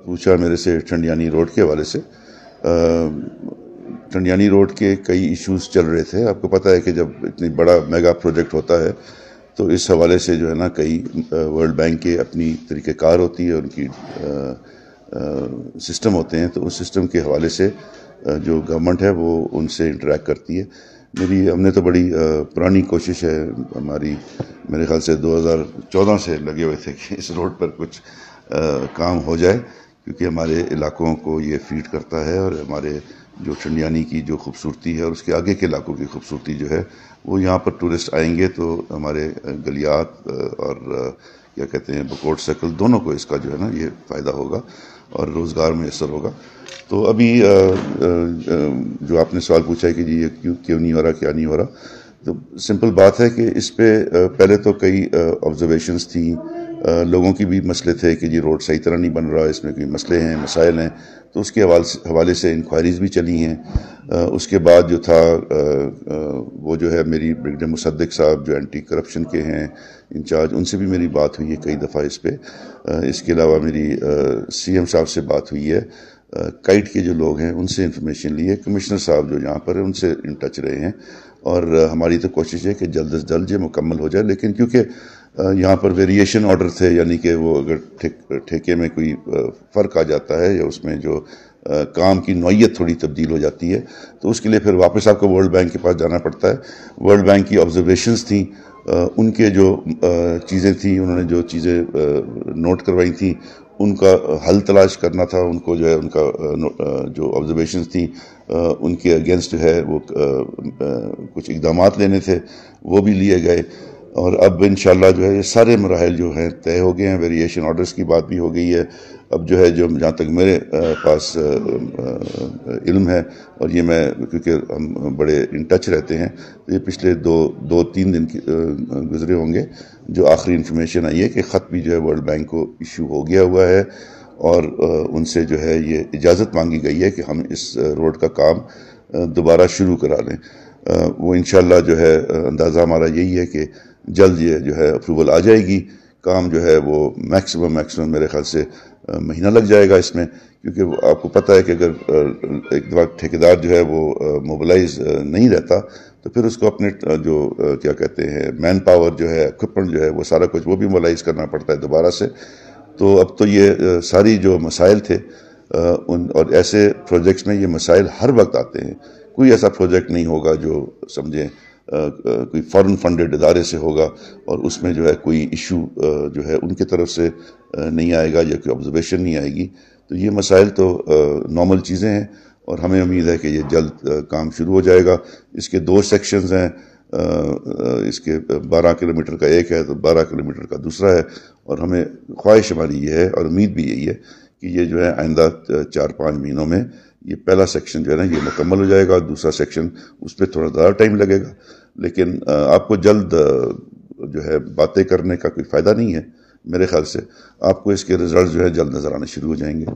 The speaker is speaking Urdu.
پوچھا میرے سے ٹھنڈیانی روڈ کے حوالے سے. ٹھنڈیانی روڈ کے کئی ایشوز چل رہے تھے. آپ کو پتہ ہے کہ جب اتنی بڑا میگا پروجیکٹ ہوتا ہے تو اس حوالے سے جو ہے نا کئی ورلڈ بینک کے اپنی طریقہ کار ہوتی ہے, ان کی سسٹم ہوتے ہیں, تو اس سسٹم کے حوالے سے جو گورنمنٹ ہے وہ ان سے انٹریکٹ کرتی ہے. ہم نے تو بڑی پرانی کوشش ہے ہماری, میرے خیال سے 2014 سے لگے ہوئے تھے کہ اس روڈ پر کچھ کام ہو جائے, کیونکہ ہمارے علاقوں کو یہ فیڈ کرتا ہے, اور ہمارے جو ٹھنڈیانی کی جو خوبصورتی ہے اور اس کے آگے کے علاقوں کی خوبصورتی جو ہے وہ یہاں پر ٹورسٹ آئیں گے تو ہمارے گلیات اور کیا کہتے ہیں بکوٹ سرکل دونوں کو اس کا جو ہے نا یہ فائدہ ہوگا اور روزگار میسر ہوگا. تو ابھی جو آپ نے سوال پوچھا ہے کہ جی یہ کیوں نہیں ہو رہا, کیا نہیں ہو رہا, تو سمپل بات ہے کہ اس پہ پہلے تو کئی آبزرویشنز تھیں, لوگوں کی بھی مسئلے تھے کہ جی روڈ صحیح طرح نہیں بن رہا, اس میں کوئی مسئلے ہیں, مسائل ہیں, تو اس کے حوالے سے انکوائریز بھی چلی ہیں. اس کے بعد جو تھا وہ جو ہے میری برگیڈیئر مصدق صاحب جو اینٹی کرپشن کے ہیں انچارج, ان سے بھی میری بات ہوئی ہے کئی دفعہ اس پہ. اس کے علاوہ میری سی ایم صاحب سے بات ہوئی ہے, کائٹ کے جو لوگ ہیں ان سے انفارمیشن لی ہے, کمشنر صاحب جو یہاں پر ہیں ان سے ان ٹچ رہے ہیں, اور ہماری تو کوشش ہے کہ جلد از جلد یہ مکمل ہو جائے. لیکن کیونکہ یہاں پر ویریشن آرڈر تھے, یعنی کہ وہ اگر ٹھیکے میں کوئی فرق آ جاتا ہے یا اس میں جو کام کی نوعیت تھوڑی تبدیل ہو جاتی ہے تو اس کے لیے پھر واپس آپ کو ورلڈ بینک کے پاس جانا پڑتا ہے. ورلڈ بینک کی آبزرویشنز تھیں, ان کے جو چیزیں تھیں, انہوں نے جو چیزیں نوٹ کروائی تھیں ان کا حل تلاش کرنا تھا. ان کو جو ہے ان کا جو آبزرویشنز تھیں ان کے اگینسٹ جو ہے وہ کچھ اقدامات لینے تھے, وہ بھی لیے گئے. اور اب انشاءاللہ جو ہے یہ سارے مراحل جو ہیں طے ہو گئے ہیں. ویریشن آرڈرز کی بات بھی ہو گئی ہے. اب جو ہے جہاں تک میرے پاس علم ہے, اور یہ میں کیونکہ ہم بڑے ان ٹچ رہتے ہیں, تو یہ پچھلے دو تین دن گزرے ہوں گے جو آخری انفارمیشن آئی ہے کہ خط بھی جو ہے ورلڈ بینک کو ایشو ہو گیا ہوا ہے, اور ان سے جو ہے یہ اجازت مانگی گئی ہے کہ ہم اس روڈ کا کام دوبارہ شروع کرا لیں. وہ انشاءاللہ جو ہے اندازہ ہمارا یہی ہے کہ جلد یہ جو ہے اپروول آ جائے گی. کام جو ہے وہ میکسیمم میرے خیال سے مہینہ لگ جائے گا اس میں, کیونکہ آپ کو پتہ ہے کہ اگر ایک دفعہ ٹھیکیدار جو ہے وہ موبلائز نہیں رہتا تو پھر اس کو اپنے جو کیا کہتے ہیں مین پاور جو ہے, اکوپمنٹ جو ہے, وہ سارا کچھ وہ بھی موبلائز کرنا پڑتا ہے دوبارہ سے. تو اب تو یہ ساری جو مسائل تھے اور ایسے پروجیکٹس میں یہ مسائل ہر وقت آتے ہیں. کوئی ایسا پروجیکٹ نہیں ہوگا جو سمجھیں کوئی فارن فنڈڈ ادارے سے ہوگا اور اس میں جو ہے کوئی ایشو جو ہے ان کی طرف سے نہیں آئے گا یا کوئی آبزرویشن نہیں آئے گی. تو یہ مسائل تو نارمل چیزیں ہیں, اور ہمیں امید ہے کہ یہ جلد کام شروع ہو جائے گا. اس کے 2 سیکشنز ہیں, اس کے 12 کلومیٹر کا ایک ہے تو 12 کلومیٹر کا دوسرا ہے, اور ہمیں خواہش ہماری یہ ہے اور امید بھی یہی ہے کہ یہ جو ہے آئندہ 4-5 مہینوں میں یہ پہلا سیکشن جو ہے نا یہ مکمل ہو جائے گا. دوسرا سیکشن اس پہ تھوڑا زیادہ ٹائم لگے گا, لیکن آپ کو جلد جو ہے باتیں کرنے کا کوئی فائدہ نہیں ہے. میرے خیال سے آپ کو اس کے رزلٹ جو ہے جلد نظر آنے شروع ہو جائیں گے.